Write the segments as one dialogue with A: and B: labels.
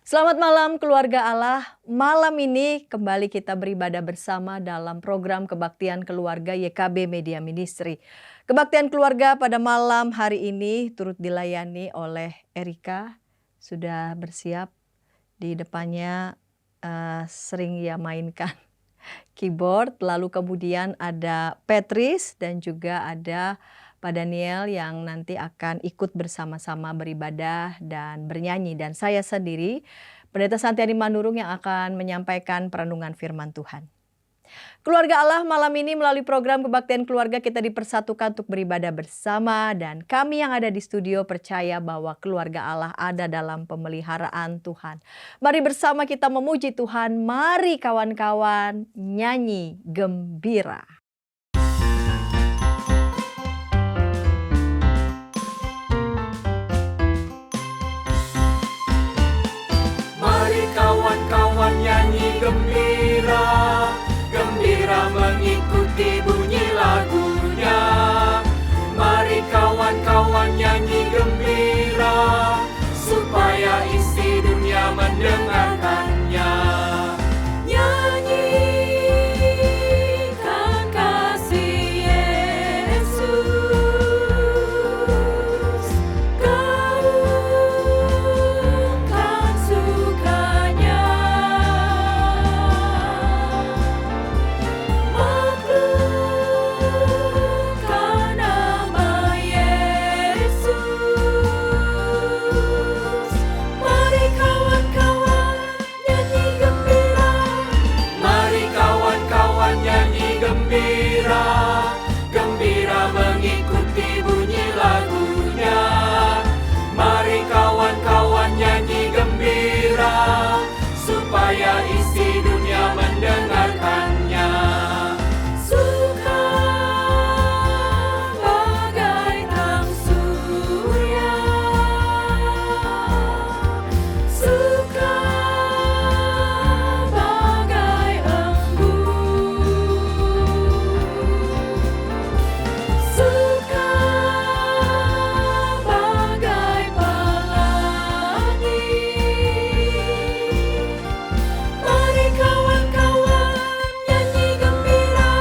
A: Selamat malam keluarga Allah. Malam ini kembali kita beribadah bersama dalam program Kebaktian Keluarga YKB Media Ministry. Kebaktian keluarga pada malam hari ini turut dilayani oleh Erika. Sudah bersiap di depannya, sering ia mainkan keyboard. Lalu kemudian ada Petris dan juga ada Pak Daniel yang nanti akan ikut bersama-sama beribadah dan bernyanyi. Dan saya sendiri, Pendeta Santiani Manurung yang akan menyampaikan perenungan firman Tuhan. Keluarga Allah, malam ini melalui program Kebaktian Keluarga kita dipersatukan untuk beribadah bersama. Dan kami yang ada di studio percaya bahwa keluarga Allah ada dalam pemeliharaan Tuhan. Mari bersama kita memuji Tuhan, mari kawan-kawan nyanyi gembira.
B: Kawan-kawan nyanyi gembira, gembira mengikuti bunyi lagunya. Mari kawan-kawan nyanyi gembira, supaya isi dunia mendengarkannya. Nyanyikan kasih Yesus, gaungkan sukanya. Maklumkan nama Yesus. Mari kawan-kawan nyanyi gembira. Mari kawan-kawan nyanyi gembira, gembira mengikuti bunyi lagunya. Mari kawan-kawan nyanyi gembira, supaya isi dunia mendengarkannya. Suka bagai terang surya, suka bagai embun, suka bagai pelangi. Mari kawan-kawan nyanyi gembira.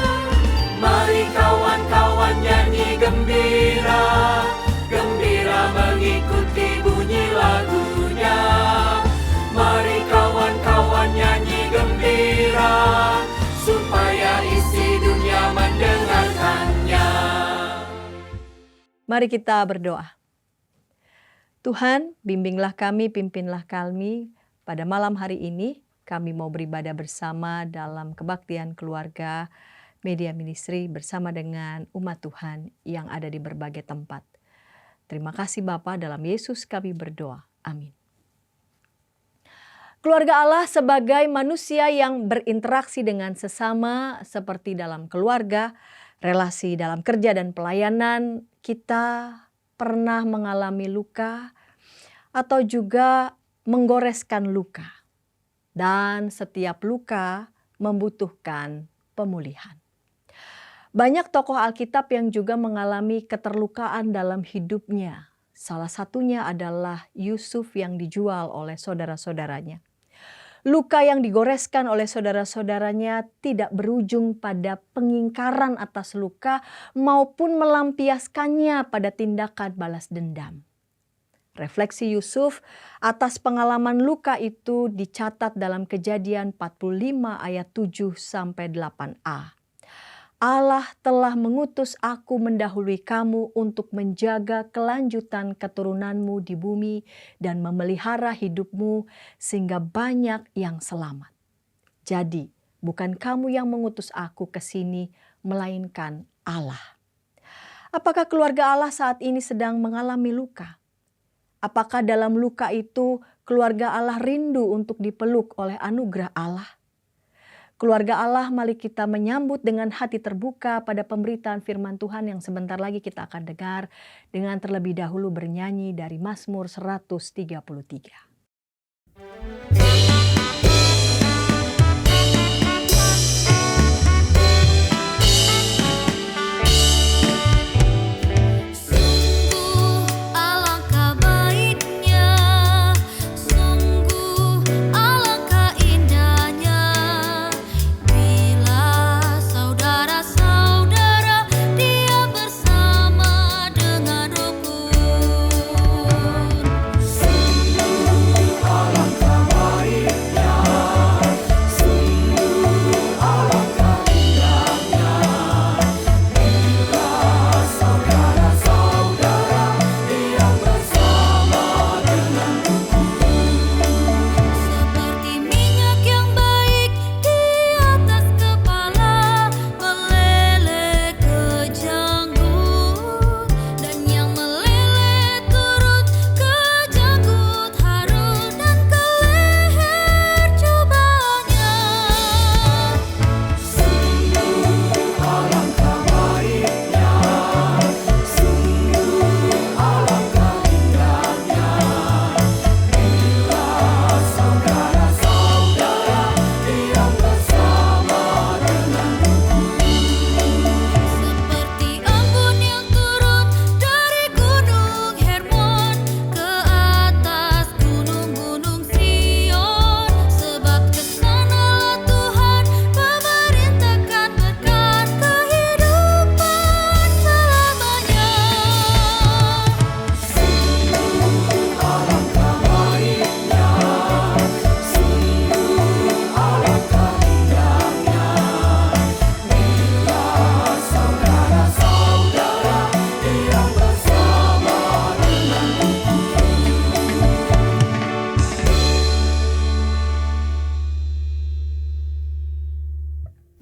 B: Mari kawan-kawan nyanyi gembira, gembira mengikuti bunyi lagunya. Mari kawan-kawan nyanyi gembira, supaya isi dunia mendengarkannya.
A: Mari kita berdoa. Tuhan, bimbinglah kami, pimpinlah kami pada malam hari ini. Kami mau beribadah bersama dalam Kebaktian Keluarga Media Ministry bersama dengan umat Tuhan yang ada di berbagai tempat. Terima kasih Bapa, dalam Yesus kami berdoa. Amin. Keluarga Allah sebagai manusia yang berinteraksi dengan sesama seperti dalam keluarga, relasi dalam kerja dan pelayanan, kita pernah mengalami luka atau juga menggoreskan luka. Dan setiap luka membutuhkan pemulihan. Banyak tokoh Alkitab yang juga mengalami keterlukaan dalam hidupnya. Salah satunya adalah Yusuf yang dijual oleh saudara-saudaranya. Luka yang digoreskan oleh saudara-saudaranya tidak berujung pada pengingkaran atas luka maupun melampiaskannya pada tindakan balas dendam. Refleksi Yusuf atas pengalaman luka itu dicatat dalam Kejadian 45 ayat 7-8a. Allah telah mengutus aku mendahului kamu untuk menjaga kelanjutan keturunanmu di bumi dan memelihara hidupmu sehingga banyak yang selamat. Jadi, bukan kamu yang mengutus aku ke sini, melainkan Allah. Apakah keluarga Allah saat ini sedang mengalami luka? Apakah dalam luka itu keluarga Allah rindu untuk dipeluk oleh anugerah Allah? Keluarga Allah, mari kita menyambut dengan hati terbuka pada pemberitaan firman Tuhan yang sebentar lagi kita akan dengar dengan terlebih dahulu bernyanyi dari Mazmur 133.
C: Sungguh alangkah baiknya, sungguh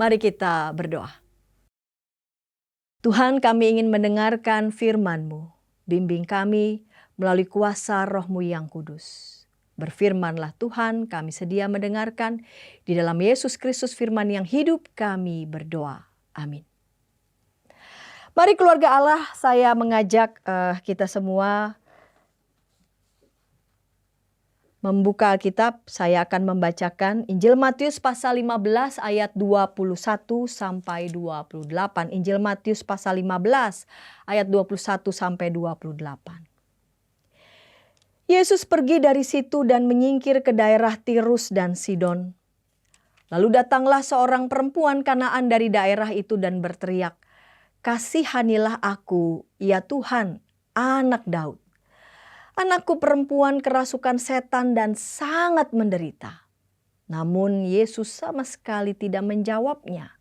A: Mari kita berdoa. Tuhan, kami ingin mendengarkan firman-Mu. Bimbing kami melalui kuasa Roh-Mu yang kudus. Berfirmanlah Tuhan, kami sedia mendengarkan. Di dalam Yesus Kristus firman yang hidup kami berdoa. Amin. Mari keluarga Allah, saya mengajak kita semua membuka Alkitab. Saya akan membacakan Injil Matius pasal 15 ayat 21 sampai 28. Injil Matius pasal 15 ayat 21 sampai 28. Yesus pergi dari situ dan menyingkir ke daerah Tirus dan Sidon. Lalu datanglah seorang perempuan Kanaan dari daerah itu dan berteriak, "Kasihanilah aku, ya Tuhan, anak Daud. Anakku perempuan kerasukan setan dan sangat menderita." Namun Yesus sama sekali tidak menjawabnya.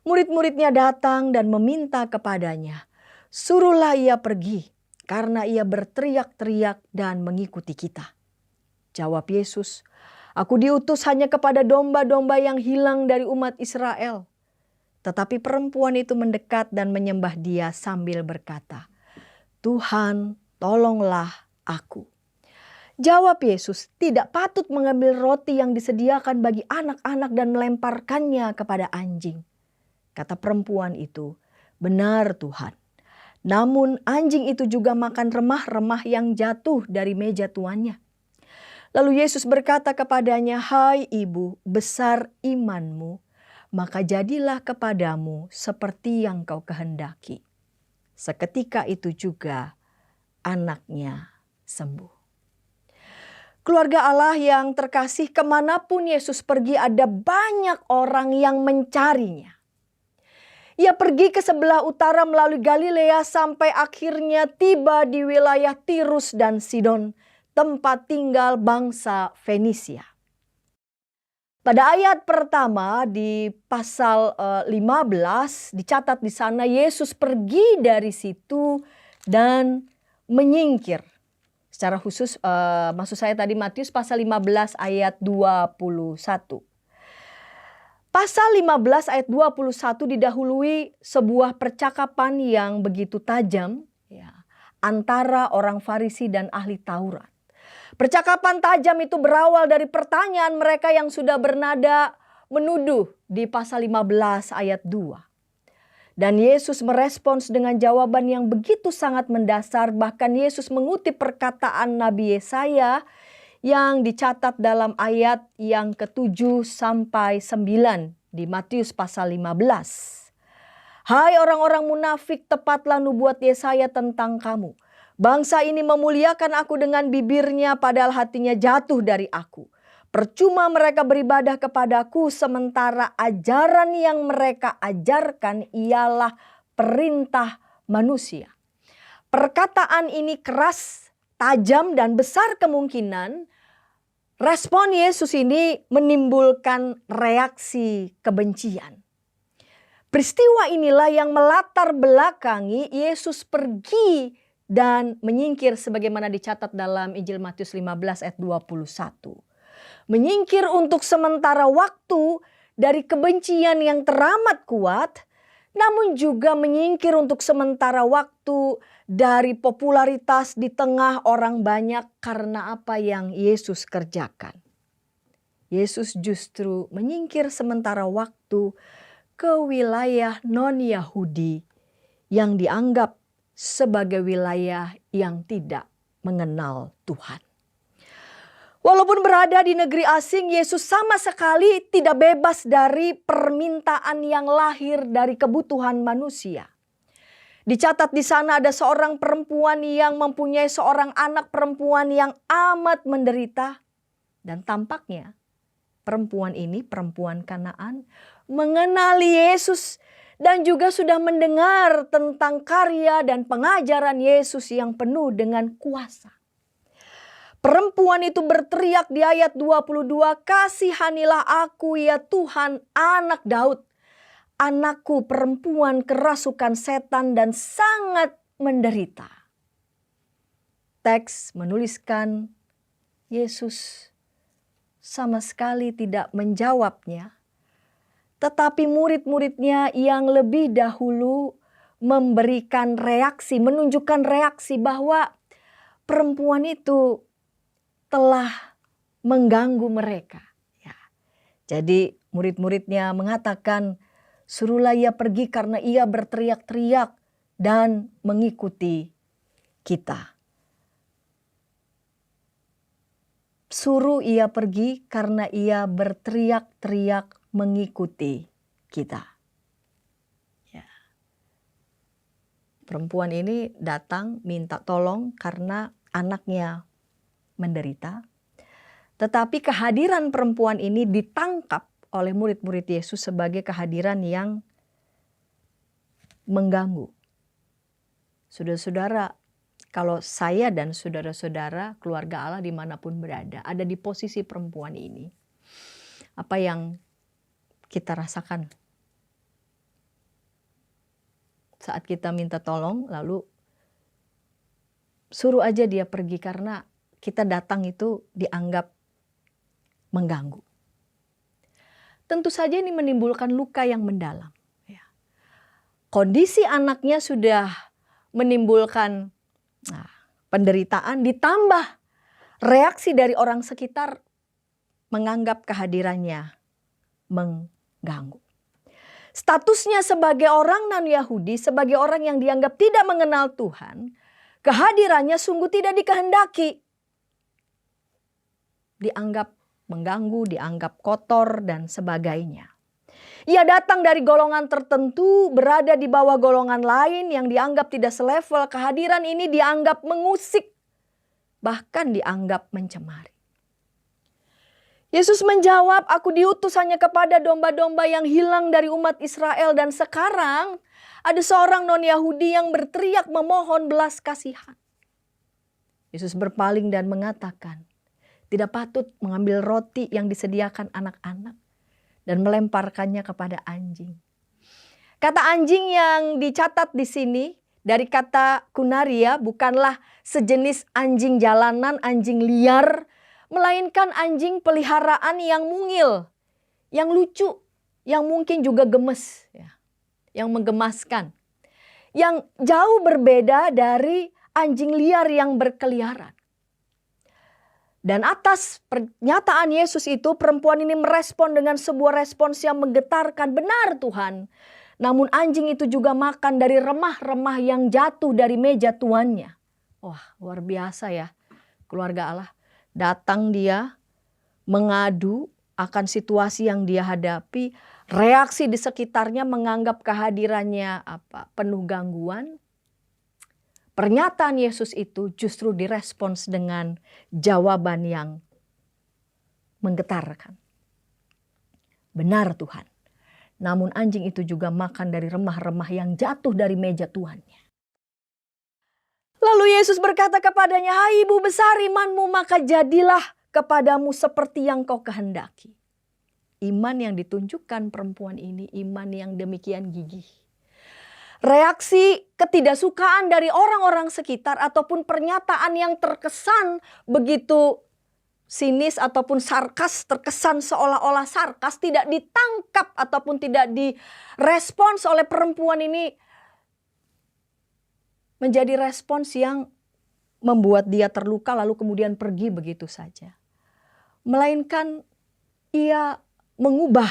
A: Murid-muridnya datang dan meminta kepadanya, "Suruhlah ia pergi, karena ia berteriak-teriak dan mengikuti kita." Jawab Yesus, "Aku diutus hanya kepada domba-domba yang hilang dari umat Israel." Tetapi perempuan itu mendekat dan menyembah Dia sambil berkata, "Tuhan, tolonglah aku." Jawab Yesus, "Tidak patut mengambil roti yang disediakan bagi anak-anak dan melemparkannya kepada anjing." Kata perempuan itu, "Benar Tuhan. Namun anjing itu juga makan remah-remah yang jatuh dari meja tuannya." Lalu Yesus berkata kepadanya, "Hai ibu, besar imanmu, maka jadilah kepadamu seperti yang kau kehendaki." Seketika itu juga anaknya sembuh. Keluarga Allah yang terkasih, kemanapun Yesus pergi ada banyak orang yang mencarinya. Ia pergi ke sebelah utara melalui Galilea sampai akhirnya tiba di wilayah Tirus dan Sidon, tempat tinggal bangsa Fenisia. Pada ayat pertama di pasal 15 dicatat di sana Yesus pergi dari situ dan menyingkir. Secara khusus maksud saya tadi Matius pasal 15 ayat 21. Pasal 15 ayat 21 didahului sebuah percakapan yang begitu tajam ya, antara orang Farisi dan ahli Taurat. Percakapan tajam itu berawal dari pertanyaan mereka yang sudah bernada menuduh di pasal 15 ayat 2. Dan Yesus merespons dengan jawaban yang begitu sangat mendasar. Bahkan Yesus mengutip perkataan Nabi Yesaya yang dicatat dalam ayat yang ke-7 sampai 9 di Matius pasal 15. "Hai orang-orang munafik, tepatlah nubuat Yesaya tentang kamu. Bangsa ini memuliakan aku dengan bibirnya padahal hatinya jatuh dari aku. Percuma mereka beribadah kepadaku sementara ajaran yang mereka ajarkan ialah perintah manusia." Perkataan ini keras, tajam dan besar kemungkinan respon Yesus ini menimbulkan reaksi kebencian. Peristiwa inilah yang melatar belakangi Yesus pergi dan menyingkir sebagaimana dicatat dalam Injil Matius 15 ayat 21. Menyingkir untuk sementara waktu dari kebencian yang teramat kuat, namun juga menyingkir untuk sementara waktu dari popularitas di tengah orang banyak karena apa yang Yesus kerjakan. Yesus justru menyingkir sementara waktu ke wilayah non-Yahudi yang dianggap sebagai wilayah yang tidak mengenal Tuhan. Walaupun berada di negeri asing, Yesus sama sekali tidak bebas dari permintaan yang lahir dari kebutuhan manusia. Dicatat di sana ada seorang perempuan yang mempunyai seorang anak perempuan yang amat menderita. Dan tampaknya perempuan ini, perempuan Kanaan, mengenali Yesus dan juga sudah mendengar tentang karya dan pengajaran Yesus yang penuh dengan kuasa. Perempuan itu berteriak di ayat 22, "Kasihanilah aku ya Tuhan, anak Daud. Anakku perempuan kerasukan setan dan sangat menderita." Teks menuliskan Yesus sama sekali tidak menjawabnya. Tetapi murid-muridnya yang lebih dahulu memberikan reaksi, menunjukkan reaksi bahwa perempuan itu telah mengganggu mereka. Ya. Jadi murid-muridnya mengatakan, suruhlah ia pergi karena ia berteriak-teriak dan mengikuti kita. Suruh ia pergi karena ia berteriak-teriak mengikuti kita. Ya. Perempuan ini datang minta tolong karena anaknya menderita. Tetapi kehadiran perempuan ini ditangkap oleh murid-murid Yesus sebagai kehadiran yang mengganggu. Saudara-saudara, kalau saya dan saudara-saudara keluarga Allah dimanapun berada, ada di posisi perempuan ini, apa yang kita rasakan saat kita minta tolong, lalu suruh aja dia pergi karena kita datang itu dianggap mengganggu. Tentu saja ini menimbulkan luka yang mendalam. Kondisi anaknya sudah menimbulkan penderitaan, ditambah reaksi dari orang sekitar menganggap kehadirannya mengganggu. Statusnya sebagai orang non-Yahudi, sebagai orang yang dianggap tidak mengenal Tuhan, kehadirannya sungguh tidak dikehendaki. Dianggap mengganggu, dianggap kotor dan sebagainya. Ia datang dari golongan tertentu, berada di bawah golongan lain yang dianggap tidak selevel. Kehadiran ini dianggap mengusik, bahkan dianggap mencemari. Yesus menjawab, aku diutus hanya kepada domba-domba yang hilang dari umat Israel. Dan sekarang ada seorang non-Yahudi yang berteriak memohon belas kasihan. Yesus berpaling dan mengatakan, tidak patut mengambil roti yang disediakan anak-anak dan melemparkannya kepada anjing. Kata anjing yang dicatat di sini dari kata kunaria bukanlah sejenis anjing jalanan, anjing liar, melainkan anjing peliharaan yang mungil, yang lucu, yang mungkin juga gemes, yang menggemaskan. Yang jauh berbeda dari anjing liar yang berkeliaran. Dan atas pernyataan Yesus itu, perempuan ini merespon dengan sebuah respons yang menggetarkan. Benar Tuhan. Namun anjing itu juga makan dari remah-remah yang jatuh dari meja tuannya. Wah, luar biasa ya keluarga Allah. Datang dia mengadu akan situasi yang dia hadapi. Reaksi di sekitarnya menganggap kehadirannya penuh gangguan. Pernyataan Yesus itu justru direspons dengan jawaban yang menggetarkan. Benar Tuhan. Namun anjing itu juga makan dari remah-remah yang jatuh dari meja tuannya. Lalu Yesus berkata kepadanya, hai ibu besar imanmu, maka jadilah kepadamu seperti yang kau kehendaki. Iman yang ditunjukkan perempuan ini, iman yang demikian gigih. Reaksi ketidaksukaan dari orang-orang sekitar ataupun pernyataan yang terkesan begitu sinis ataupun sarkas, terkesan seolah-olah sarkas, tidak ditangkap ataupun tidak direspons oleh perempuan ini, menjadi respons yang membuat dia terluka lalu kemudian pergi begitu saja. Melainkan ia mengubah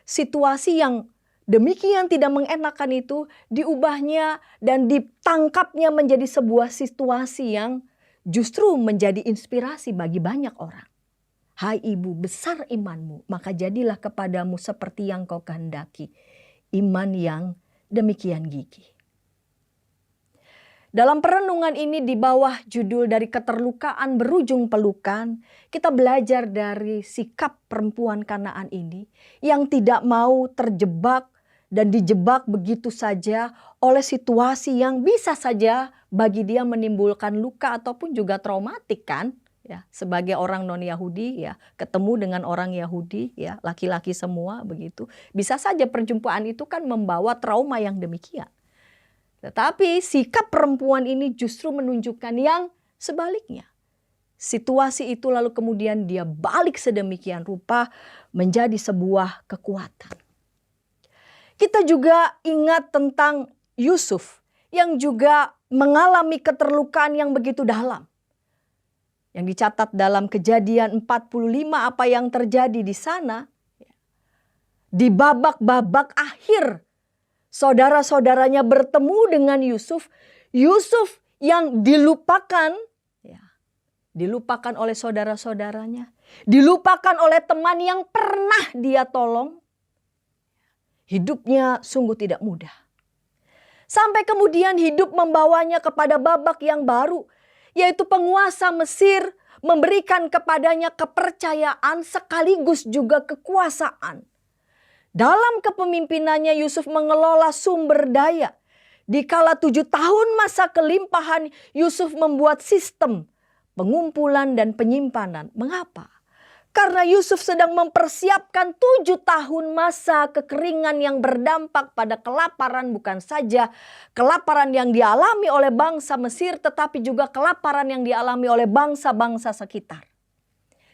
A: situasi yang demikian tidak mengenakan itu, diubahnya dan ditangkapnya menjadi sebuah situasi yang justru menjadi inspirasi bagi banyak orang. Hai ibu, besar imanmu, maka jadilah kepadamu seperti yang kau kehendaki. Iman yang demikian gigih. Dalam perenungan ini di bawah judul dari keterlukaan berujung pelukan, kita belajar dari sikap perempuan Kanaan ini yang tidak mau terjebak dan dijebak begitu saja oleh situasi yang bisa saja bagi dia menimbulkan luka ataupun juga traumatik kan. Ya, sebagai orang non-Yahudi ya, ketemu dengan orang Yahudi ya, laki-laki semua begitu. Bisa saja perjumpaan itu kan membawa trauma yang demikian. Tetapi sikap perempuan ini justru menunjukkan yang sebaliknya. Situasi itu lalu kemudian dia balik sedemikian rupa menjadi sebuah kekuatan. Kita juga ingat tentang Yusuf yang juga mengalami keterlukaan yang begitu dalam. Yang dicatat dalam Kejadian 45 apa yang terjadi di sana. Di babak-babak akhir saudara-saudaranya bertemu dengan Yusuf. Yusuf yang dilupakan, dilupakan oleh saudara-saudaranya. Dilupakan oleh teman yang pernah dia tolong. Hidupnya sungguh tidak mudah. Sampai kemudian hidup membawanya kepada babak yang baru. Yaitu penguasa Mesir memberikan kepadanya kepercayaan sekaligus juga kekuasaan. Dalam kepemimpinannya Yusuf mengelola sumber daya. Dikala 7 tahun masa kelimpahan, Yusuf membuat sistem pengumpulan dan penyimpanan. Mengapa? Karena Yusuf sedang mempersiapkan 7 tahun masa kekeringan yang berdampak pada kelaparan, bukan saja kelaparan yang dialami oleh bangsa Mesir, tetapi juga kelaparan yang dialami oleh bangsa-bangsa sekitar.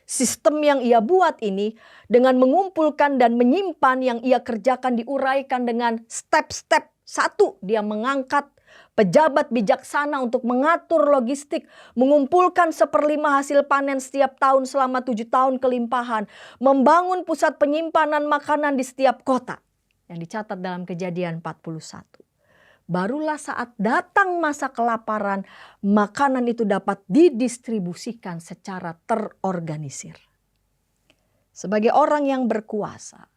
A: Sistem yang ia buat ini dengan mengumpulkan dan menyimpan yang ia kerjakan diuraikan dengan step-step. 1, dia mengangkat pejabat bijaksana untuk mengatur logistik, mengumpulkan 1/5 hasil panen setiap tahun selama 7 tahun kelimpahan, membangun pusat penyimpanan makanan di setiap kota. Yang dicatat dalam Kejadian 41. Barulah saat datang masa kelaparan, makanan itu dapat didistribusikan secara terorganisir. Sebagai orang yang berkuasa,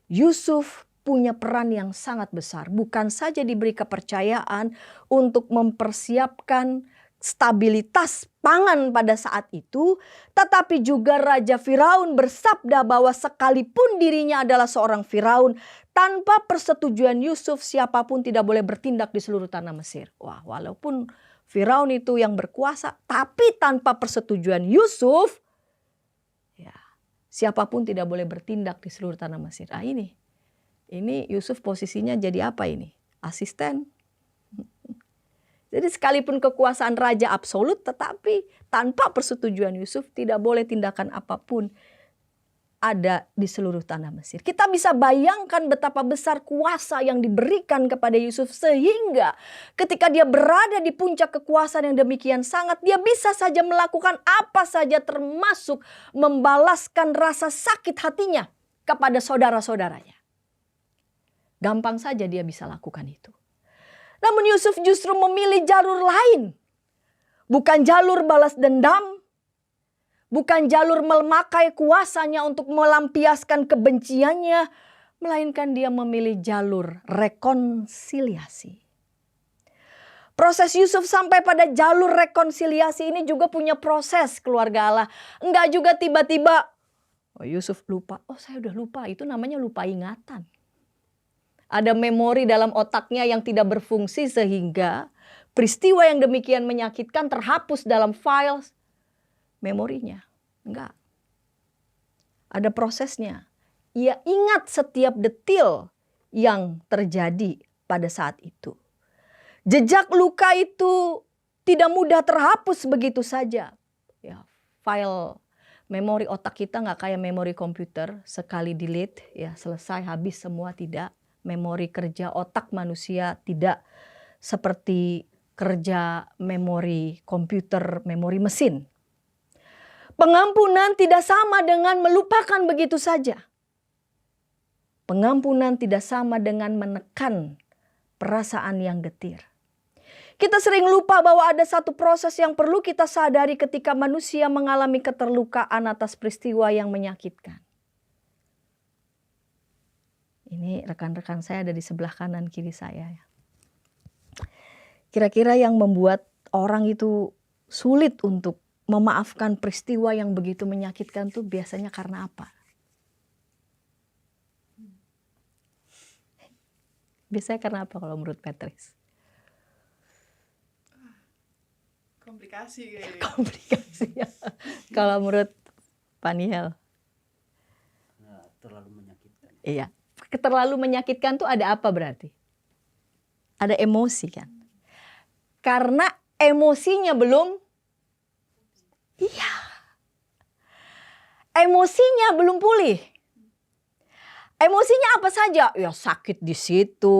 A: Yusuf punya peran yang sangat besar. Bukan saja diberi kepercayaan untuk mempersiapkan stabilitas pangan pada saat itu, tetapi juga Raja Firaun bersabda bahwa sekalipun dirinya adalah seorang Firaun, tanpa persetujuan Yusuf siapapun tidak boleh bertindak di seluruh tanah Mesir. Wah, walaupun Firaun itu yang berkuasa, tapi tanpa persetujuan Yusuf, ya, siapapun tidak boleh bertindak di seluruh tanah Mesir. Ah, ini Yusuf posisinya jadi apa ini? Asisten. Jadi sekalipun kekuasaan raja absolut, tetapi tanpa persetujuan Yusuf tidak boleh tindakan apapun ada di seluruh tanah Mesir. Kita bisa bayangkan betapa besar kuasa yang diberikan kepada Yusuf, sehingga ketika dia berada di puncak kekuasaan yang demikian sangat, dia bisa saja melakukan apa saja, termasuk membalaskan rasa sakit hatinya kepada saudara-saudaranya. Gampang saja dia bisa lakukan itu. Namun Yusuf justru memilih jalur lain. Bukan jalur balas dendam. Bukan jalur memakai kuasanya untuk melampiaskan kebenciannya. Melainkan dia memilih jalur rekonsiliasi. Proses Yusuf sampai pada jalur rekonsiliasi ini juga punya proses, keluarga Allah. Enggak juga tiba-tiba, oh Yusuf lupa. Oh saya udah lupa, itu namanya lupa ingatan. Ada memori dalam otaknya yang tidak berfungsi sehingga peristiwa yang demikian menyakitkan terhapus dalam file memorinya. Enggak. Ada prosesnya. Ia ingat setiap detil yang terjadi pada saat itu. Jejak luka itu tidak mudah terhapus begitu saja. Ya, file memori otak kita nggak kayak memori komputer. Sekali delete, ya selesai, habis semua, tidak. Memori kerja otak manusia tidak seperti kerja memori komputer, memori mesin. Pengampunan tidak sama dengan melupakan begitu saja. Pengampunan tidak sama dengan menekan perasaan yang getir. Kita sering lupa bahwa ada satu proses yang perlu kita sadari ketika manusia mengalami keterlukaan atas peristiwa yang menyakitkan. Ini rekan-rekan saya ada di sebelah kanan kiri saya. Kira-kira yang membuat orang itu sulit untuk memaafkan peristiwa yang begitu menyakitkan tuh biasanya karena apa? Biasanya karena apa kalau menurut Patrice?
C: Komplikasi kayaknya.
A: Komplikasi ya. Kalau menurut Paniel?
D: Terlalu menyakitkan.
A: Iya. Terlalu menyakitkan tuh ada apa berarti? Ada emosi kan? Karena emosinya belum, iya. Emosinya belum pulih. Emosinya apa saja? Ya sakit di situ,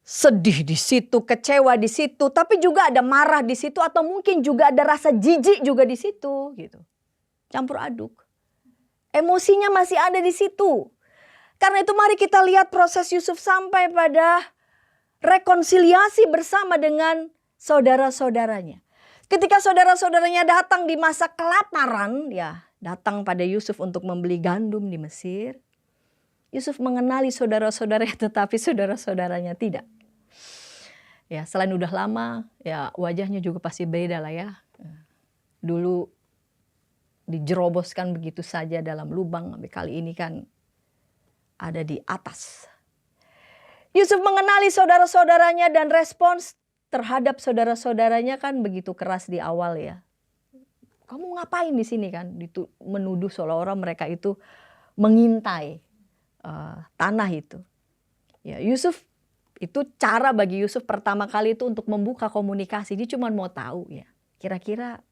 A: sedih di situ, kecewa di situ, tapi juga ada marah di situ atau mungkin juga ada rasa jijik juga di situ gitu. Campur aduk. Emosinya masih ada di situ. Karena itu mari kita lihat proses Yusuf sampai pada rekonsiliasi bersama dengan saudara-saudaranya. Ketika saudara-saudaranya datang di masa kelaparan, ya datang pada Yusuf untuk membeli gandum di Mesir. Yusuf mengenali saudara-saudaranya tetapi saudara-saudaranya tidak. Ya, selain udah lama, ya wajahnya juga pasti beda lah ya. Dulu dijeroboskan begitu saja dalam lubang, tapi kali ini kan ada di atas. Yusuf mengenali saudara-saudaranya dan respons terhadap saudara-saudaranya kan begitu keras di awal ya. Kamu ngapain di sini kan? Menuduh seolah-olah mereka itu mengintai tanah itu. Ya, Yusuf itu cara bagi Yusuf pertama kali itu untuk membuka komunikasi. Dia cuma mau tahu ya, kira-kira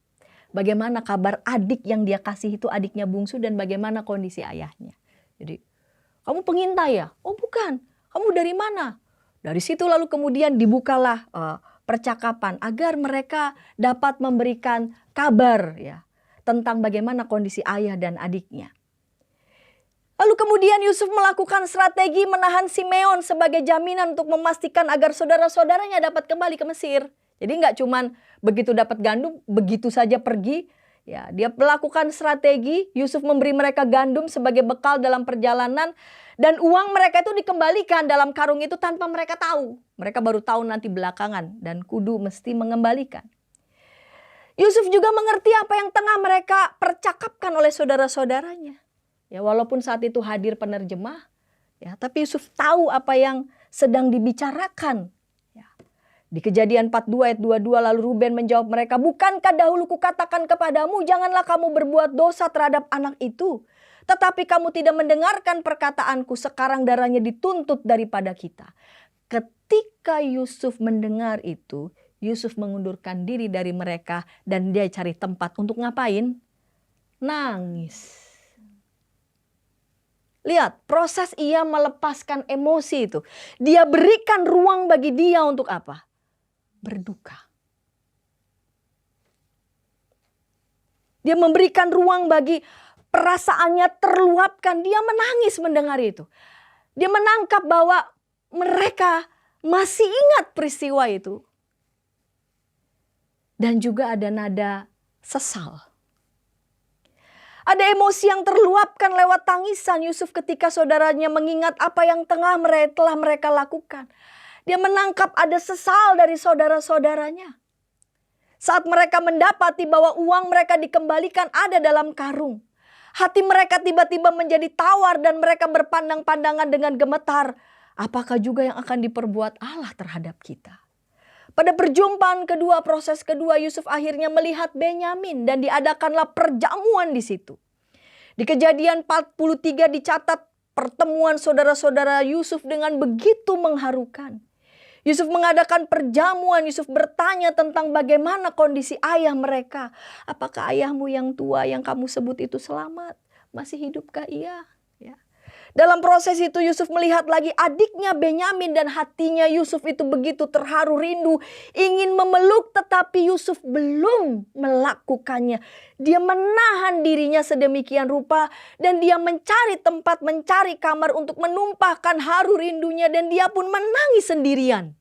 A: bagaimana kabar adik yang dia kasih itu adiknya bungsu dan bagaimana kondisi ayahnya. Jadi, kamu pengintai ya? Oh bukan, kamu dari mana? Dari situ lalu kemudian dibukalah percakapan agar mereka dapat memberikan kabar ya tentang bagaimana kondisi ayah dan adiknya. Lalu kemudian Yusuf melakukan strategi menahan Simeon sebagai jaminan untuk memastikan agar saudara-saudaranya dapat kembali ke Mesir. Jadi nggak cuman begitu dapat gandum, begitu saja pergi. Ya, dia melakukan strategi, Yusuf memberi mereka gandum sebagai bekal dalam perjalanan. Dan uang mereka itu dikembalikan dalam karung itu tanpa mereka tahu. Mereka baru tahu nanti belakangan dan kudu mesti mengembalikan. Yusuf juga mengerti apa yang tengah mereka percakapkan oleh saudara-saudaranya. Ya, walaupun saat itu hadir penerjemah, ya, tapi Yusuf tahu apa yang sedang dibicarakan. Ya. Di Kejadian 42 ayat 22 lalu Ruben menjawab mereka, bukankah dahulu kukatakan kepadamu, janganlah kamu berbuat dosa terhadap anak itu. Tetapi kamu tidak mendengarkan perkataanku, sekarang darahnya dituntut daripada kita. Ketika Yusuf mendengar itu, Yusuf mengundurkan diri dari mereka dan dia cari tempat untuk ngapain? Nangis. Lihat, proses ia melepaskan emosi itu. Dia berikan ruang bagi dia untuk apa? Berduka. Dia memberikan ruang bagi perasaannya terluapkan. Dia menangis mendengar itu. Dia menangkap bahwa mereka masih ingat peristiwa itu. Dan juga ada nada sesal. Ada emosi yang terluapkan lewat tangisan Yusuf ketika saudaranya mengingat apa yang telah mereka lakukan. Dia menangkap ada sesal dari saudara-saudaranya. Saat mereka mendapati bahwa uang mereka dikembalikan ada dalam karung. Hati mereka tiba-tiba menjadi tawar dan mereka berpandang-pandangan dengan gemetar. Apakah juga yang akan diperbuat Allah terhadap kita? Pada perjumpaan kedua, proses kedua, Yusuf akhirnya melihat Benyamin dan diadakanlah perjamuan di situ. Di Kejadian 43 dicatat pertemuan saudara-saudara Yusuf dengan begitu mengharukan. Yusuf mengadakan perjamuan, Yusuf bertanya tentang bagaimana kondisi ayah mereka. Apakah ayahmu yang tua yang kamu sebut itu selamat? Masih hidupkah ia? Ya. Dalam proses itu Yusuf melihat lagi adiknya Benyamin dan hatinya Yusuf itu begitu terharu rindu. Ingin memeluk tetapi Yusuf belum melakukannya. Dia menahan dirinya sedemikian rupa dan dia mencari tempat, mencari kamar untuk menumpahkan haru rindunya dan dia pun menangis sendirian.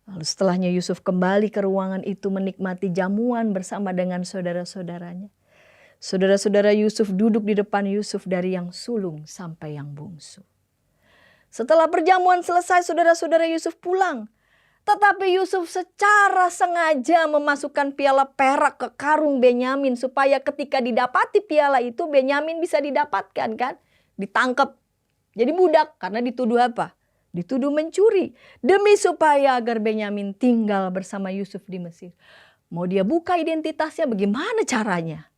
A: Lalu setelahnya Yusuf kembali ke ruangan itu menikmati jamuan bersama dengan saudara-saudaranya. Saudara-saudara Yusuf duduk di depan Yusuf dari yang sulung sampai yang bungsu. Setelah perjamuan selesai, saudara-saudara Yusuf pulang. Tetapi Yusuf secara sengaja memasukkan piala perak ke karung Benyamin supaya ketika didapati piala itu Benyamin bisa didapatkan kan? Ditangkap. Jadi budak karena dituduh apa? Dituduh mencuri. Demi supaya agar Benyamin tinggal bersama Yusuf di Mesir. Mau dia buka identitasnya bagaimana caranya?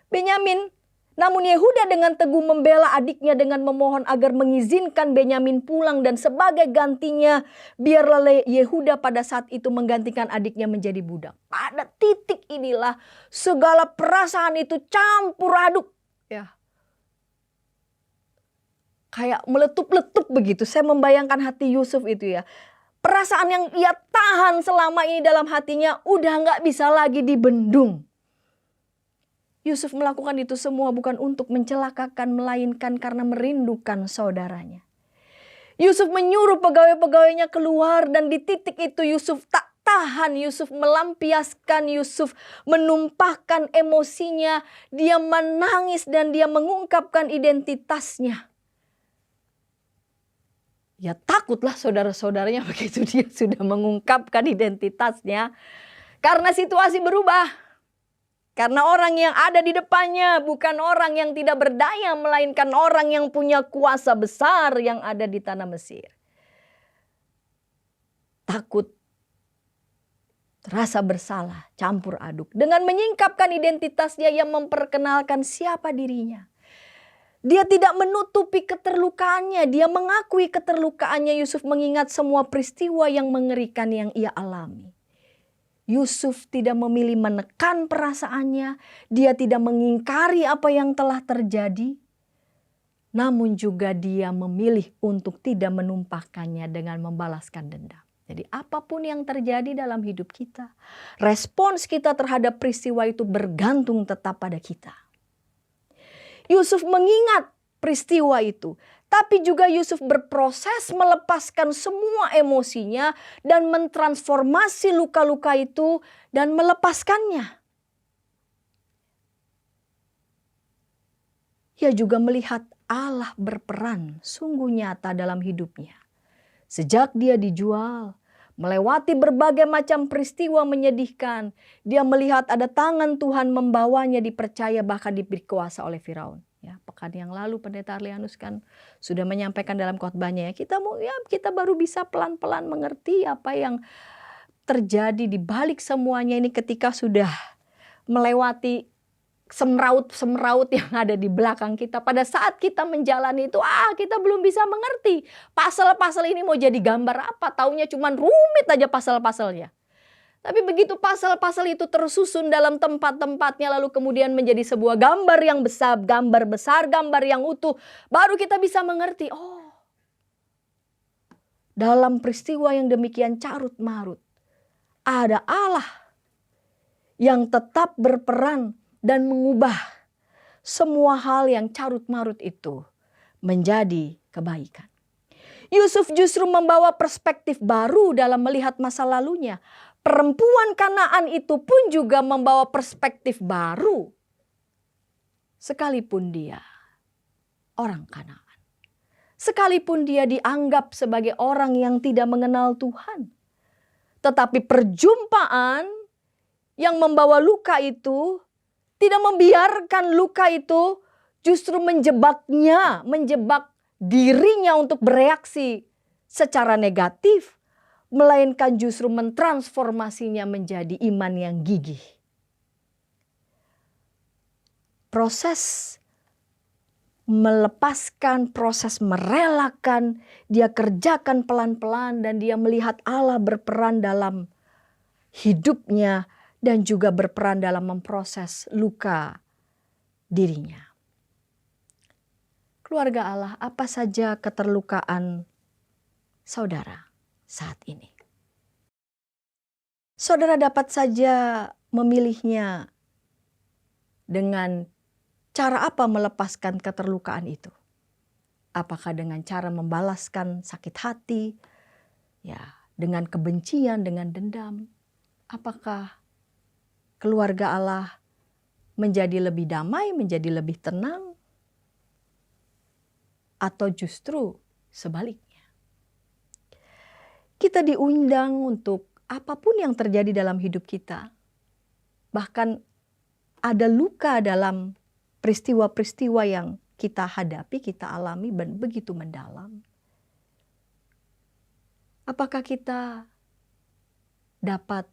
A: Benyamin Namun Yehuda dengan teguh membela adiknya dengan memohon agar mengizinkan Benyamin pulang, dan sebagai gantinya biarlah Yehuda pada saat itu menggantikan adiknya menjadi budak. Pada titik inilah segala perasaan itu campur aduk. Ya. Kayak meletup-letup begitu. Saya membayangkan hati Yusuf itu ya. Perasaan yang ia tahan selama ini dalam hatinya udah gak bisa lagi dibendung. Yusuf melakukan itu semua bukan untuk mencelakakan, melainkan karena merindukan saudaranya. Yusuf menyuruh pegawai-pegawainya keluar, dan di titik itu Yusuf tak tahan. Yusuf melampiaskan, Yusuf menumpahkan emosinya. Dia menangis dan dia mengungkapkan identitasnya. Ya takutlah saudara-saudaranya begitu dia sudah mengungkapkan identitasnya. Karena situasi berubah. Karena orang yang ada di depannya bukan orang yang tidak berdaya, melainkan orang yang punya kuasa besar yang ada di tanah Mesir. Takut, rasa bersalah, campur aduk. Dengan menyingkapkan identitasnya, yang memperkenalkan siapa dirinya. Dia tidak menutupi keterlukaannya, dia mengakui keterlukaannya. Yusuf mengingat semua peristiwa yang mengerikan yang ia alami. Yusuf tidak memilih menekan perasaannya, dia tidak mengingkari apa yang telah terjadi. Namun juga dia memilih untuk tidak menumpahkannya dengan membalaskan dendam. Jadi apapun yang terjadi dalam hidup kita, respons kita terhadap peristiwa itu bergantung tetap pada kita. Yusuf mengingat peristiwa itu. Tapi juga Yusuf berproses melepaskan semua emosinya dan mentransformasi luka-luka itu dan melepaskannya. Ia juga melihat Allah berperan sungguh nyata dalam hidupnya. Sejak dia dijual, melewati berbagai macam peristiwa menyedihkan, dia melihat ada tangan Tuhan membawanya dipercaya bahkan diberi kuasa oleh Firaun. Ya, pekan yang lalu Pendeta Arlianus kan sudah menyampaikan dalam khotbahnya ya, kita baru bisa pelan-pelan mengerti apa yang terjadi di balik semuanya ini ketika sudah melewati semraut-semraut yang ada di belakang kita. Pada saat kita menjalani itu, kita belum bisa mengerti pasal-pasal ini mau jadi gambar apa, taunya cuman rumit aja pasal-pasalnya. Tapi begitu pasal-pasal itu tersusun dalam tempat-tempatnya lalu kemudian menjadi sebuah gambar yang besar, gambar yang utuh. Baru kita bisa mengerti, dalam peristiwa yang demikian carut marut, ada Allah yang tetap berperan dan mengubah semua hal yang carut marut itu menjadi kebaikan. Yusuf justru membawa perspektif baru dalam melihat masa lalunya. Perempuan Kanaan itu pun juga membawa perspektif baru. Sekalipun dia orang Kanaan. Sekalipun dia dianggap sebagai orang yang tidak mengenal Tuhan. Tetapi perjumpaan yang membawa luka itu tidak membiarkan luka itu justru menjebaknya, menjebak dirinya untuk bereaksi secara negatif. Melainkan justru mentransformasinya menjadi iman yang gigih. Proses melepaskan, proses merelakan, dia kerjakan pelan-pelan dan dia melihat Allah berperan dalam hidupnya dan juga berperan dalam memproses luka dirinya. Keluarga Allah, apa saja keterlukaan saudara saat ini? Saudara dapat saja memilihnya dengan cara apa melepaskan keterlukaan itu? Apakah dengan cara membalaskan sakit hati, ya, dengan kebencian, dengan dendam? Apakah keluarga Allah menjadi lebih damai, menjadi lebih tenang? Atau justru sebaliknya? Kita diundang untuk apapun yang terjadi dalam hidup kita. Bahkan ada luka dalam peristiwa-peristiwa yang kita hadapi, kita alami begitu mendalam. Apakah kita dapat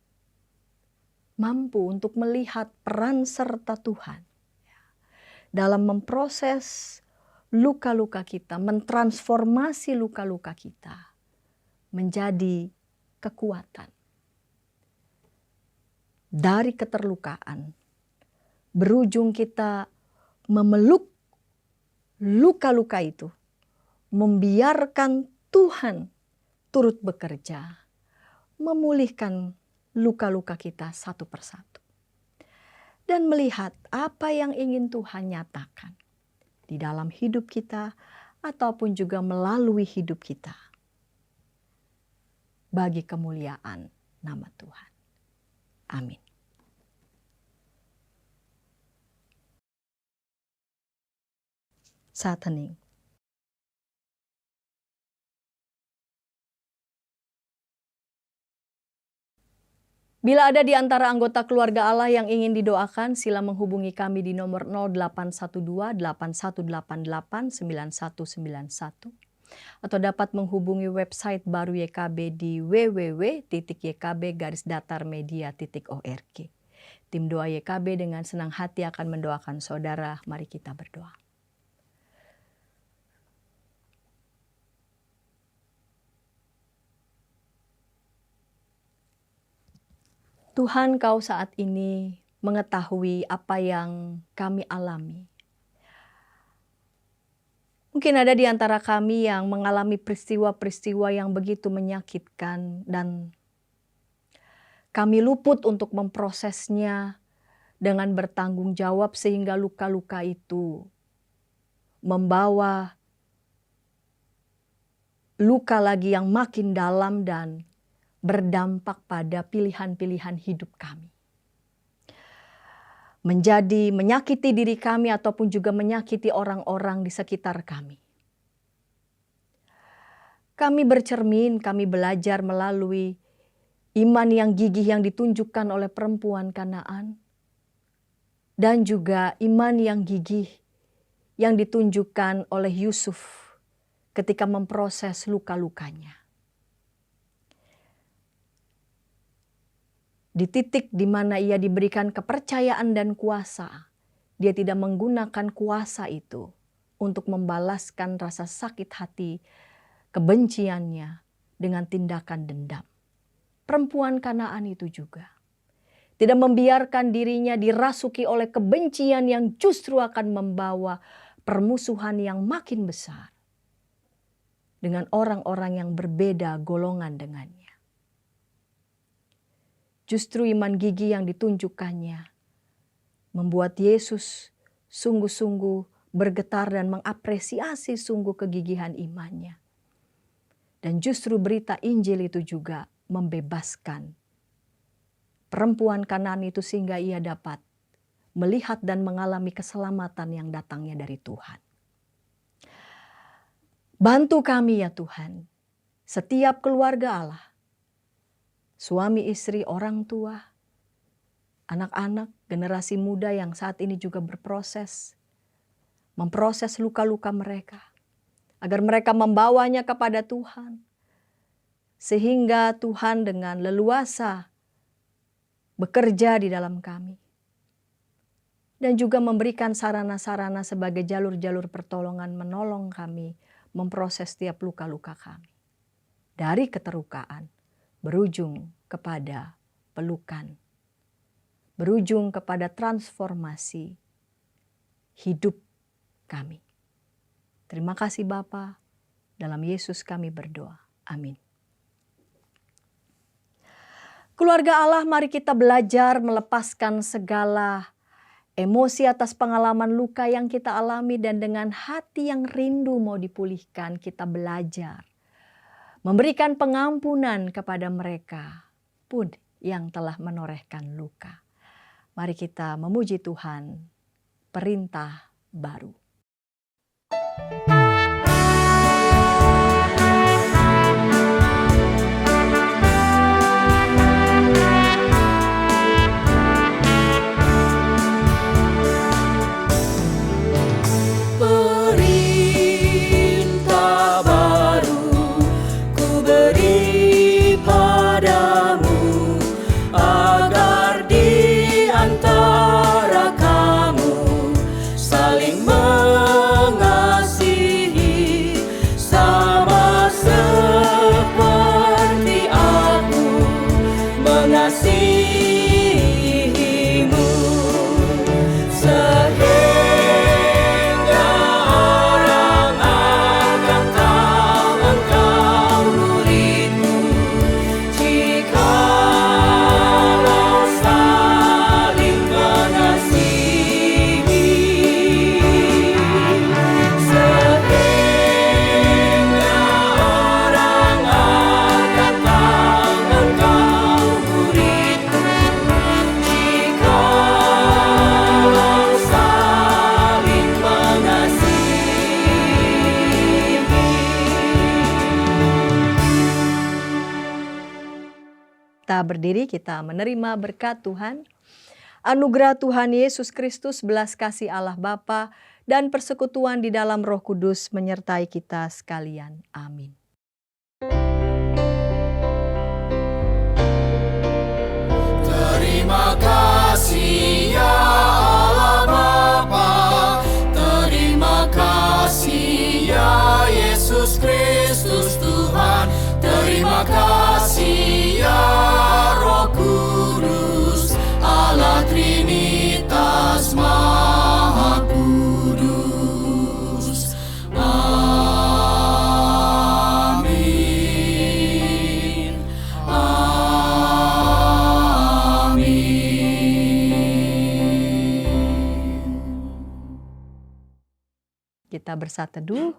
A: mampu untuk melihat peran serta Tuhan dalam memproses luka-luka kita, mentransformasi luka-luka kita menjadi kekuatan. Dari keterlukaan, berujung kita memeluk luka-luka itu, membiarkan Tuhan turut bekerja, memulihkan luka-luka kita satu persatu. Dan melihat apa yang ingin Tuhan nyatakan di dalam hidup kita ataupun juga melalui hidup kita bagi kemuliaan nama Tuhan. Amin. Saat hening. Bila ada di antara anggota keluarga Allah yang ingin didoakan, sila menghubungi kami di nomor 0812 8188 9191 atau dapat menghubungi website baru YKB di www.ykb-media.org. Tim doa YKB dengan senang hati akan mendoakan saudara. Mari kita berdoa. Tuhan, Kau saat ini mengetahui apa yang kami alami. Mungkin ada di antara kami yang mengalami peristiwa-peristiwa yang begitu menyakitkan dan kami luput untuk memprosesnya dengan bertanggung jawab sehingga luka-luka itu membawa luka lagi yang makin dalam dan berdampak pada pilihan-pilihan hidup kami. Menjadi menyakiti diri kami ataupun juga menyakiti orang-orang di sekitar kami. Kami bercermin, kami belajar melalui iman yang gigih yang ditunjukkan oleh perempuan Kanaan. Dan juga iman yang gigih yang ditunjukkan oleh Yusuf ketika memproses luka-lukanya. Di titik di mana ia diberikan kepercayaan dan kuasa, dia tidak menggunakan kuasa itu untuk membalaskan rasa sakit hati, kebenciannya dengan tindakan dendam. Perempuan Kanaan itu juga tidak membiarkan dirinya dirasuki oleh kebencian yang justru akan membawa permusuhan yang makin besar dengan orang-orang yang berbeda golongan dengannya. Justru iman gigih yang ditunjukkannya membuat Yesus sungguh-sungguh bergetar dan mengapresiasi sungguh kegigihan imannya. Dan justru berita Injil itu juga membebaskan perempuan Kanaan itu sehingga ia dapat melihat dan mengalami keselamatan yang datangnya dari Tuhan. Bantu kami ya Tuhan, setiap keluarga Allah, suami, istri, orang tua, anak-anak, generasi muda yang saat ini juga memproses luka-luka mereka, agar mereka membawanya kepada Tuhan, sehingga Tuhan dengan leluasa bekerja di dalam kami, dan juga memberikan sarana-sarana sebagai jalur-jalur pertolongan menolong kami memproses setiap luka-luka kami. Dari keterlukaan, berujung kepada pelukan, berujung kepada transformasi hidup kami. Terima kasih Bapa, dalam Yesus kami berdoa. Amin. Keluarga Allah, mari kita belajar melepaskan segala emosi atas pengalaman luka yang kita alami dan dengan hati yang rindu mau dipulihkan, kita belajar memberikan pengampunan kepada mereka pun yang telah menorehkan luka. Mari kita memuji Tuhan, perintah baru.
B: Saling
A: berdiri, kita menerima berkat Tuhan. Anugerah Tuhan Yesus Kristus, belas kasih Allah Bapa, dan persekutuan di dalam Roh Kudus menyertai kita sekalian. Amin.
B: Terima kasih ya Allah Bapa, terima kasih ya Yesus Kristus Tuhan, terima kasih ya Roh Kudus, Allah Trinitas Maha Kudus. Amin.
A: Kita bersatu teduh